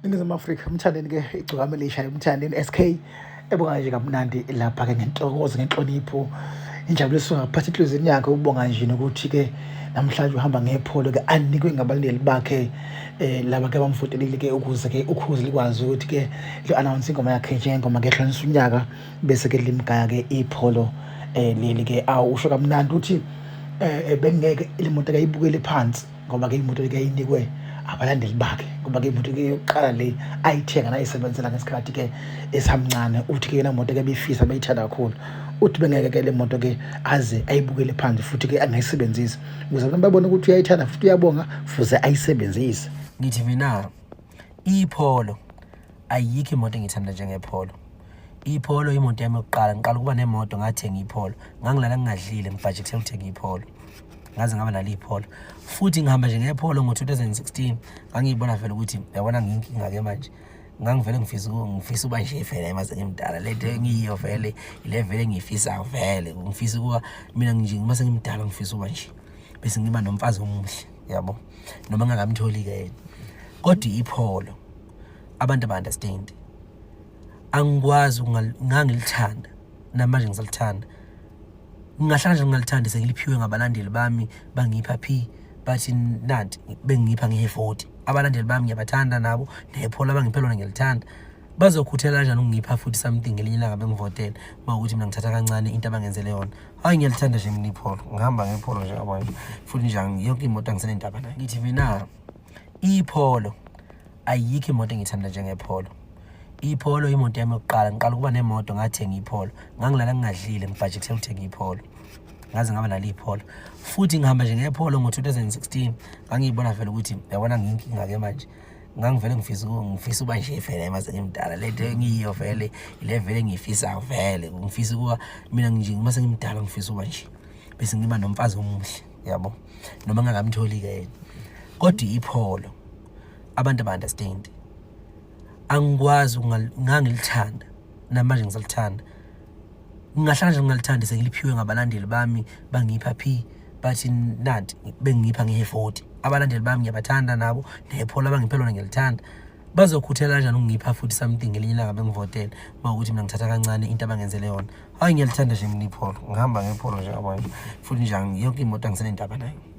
Ningizimu Afrika umthandeni-ke igcokama elisha umthandeni SK ebonga nje kamnandi lapha-ke ngentokozo ngenhlonipho injabuliso ngaphathi enhliziyweni yakhe ukubonga nje nokuthi-ke namhlanje uhamba ngepholo-ke anikwe ngabalindeli bakhe laba-ke bamfotelile-ke ukuze-ke ukhozi likwazi ukuthi-ke li-announce ingoma yakhe njengengoma-ke ehlonisa unyaka bese-ke limgaya-ke ipholo leli-ke usho kamnandi uthi bengeke imoto-ke ayibukele phansi ngoba-ke imoto-ke inikwe abalandeli bakhe ngoba-ke imoto-ke yokuqala le ayithenga nayisebenzela ngesikhathi-ke esamncane uthi-ke yena moto-ke beyifisa beyithanda kakhulu uthi bengeke-ke le moto-ke aze ayibukele phansi futhi-ke angayisebenzisi ukuze abantu babone ukuthi uyayithanda futhi uyabonga fuze ayisebenzise. Ngithi mina ipholo ayikho imoto engithanda njengepholo. Ipholo imoto yami yokuqala ngiqala ukuba nemoto ngathenga ipholo ngangilala ngingadlile ngibhajekthela ukuthenga ipholo ngaze ngaba nalo ipholo futhi ngihamba nje ngepholo ngo-2016 ngangiyibona vele ukuthi yabona ngiyinkinga-ke manje ngangivele ngifisa uba nje vele maze ngimdala le nto engiyiyo vele ile vele engiyifisayo vele ngifisa ukuba mina nje mase ngimdala ngifisa uba nje bese ngiba nomfazi omuhle yabo noma ngangamtholi-ke kodwa ipholo abantu aba-understand angikwazi ngangilithanda namanje ngisalithanda ngingahlala nje ngingalithandi sengiliphiwe ngabalandeli bami bangipha bathi nanti bengipha nge-40 abalandeli bami ngiyabathanda nabo nepholo abangiphe lona ngiyalithanda bazokhuthela kanjani ukungipha futhi something ngelinye ilanga bengivotela mawukuthi mina ngithatha kancane into abangenzele yona hayi ngiyalithanda nje mina ipholo ngihamba ngepholo nje abanye futhi nje yonke imoto angisenendaba nayo. Ngithi mina ipholo ayikho imoto engithanda njengepholo. Ipholo imoto yami yokuqala ngiqala ukuba nemoto ngathenga ipholo ngangilala ngingadlile ngibhajekthela ukuthenga ipholo ngaze ngaba nalo ipholo futhi ngihamba nje ngepholo ngo-2016 ngangiyibona vele ukuthi yabona ngiyinkinga-ke manje ngangivele ngifisa uba nje vele maze ngimdala le nto engiyiyo vele ile vele engiyifisayo vele ngifisa ukuba mina nje mase ngimdala ngifisa uba nje bese ngiba nomfazi omuhle yabo noma ngangamtholi-ke kodwa ipholo abantu aba-understand angikwazi ngangilithanda namanje ngisalithanda ngingahlala nje ngingalithandi sengiliphiwe ngabalandeli bami bangipha bathi nanti bengipha nge-40 abalandeli bami ngiyabathanda nabo nepholo abangiphe lona ngiyalithanda bazokhuthela kanjani ukungipha futhi something ngelinye ilanga bengivotela mawukuthi mina ngithatha kancane into abangenzele yona hayi ngiyalithanda nje mina ipholo ngihamba ngepholo nje abanye futhi nje yonke imoto angisenendaba nayo.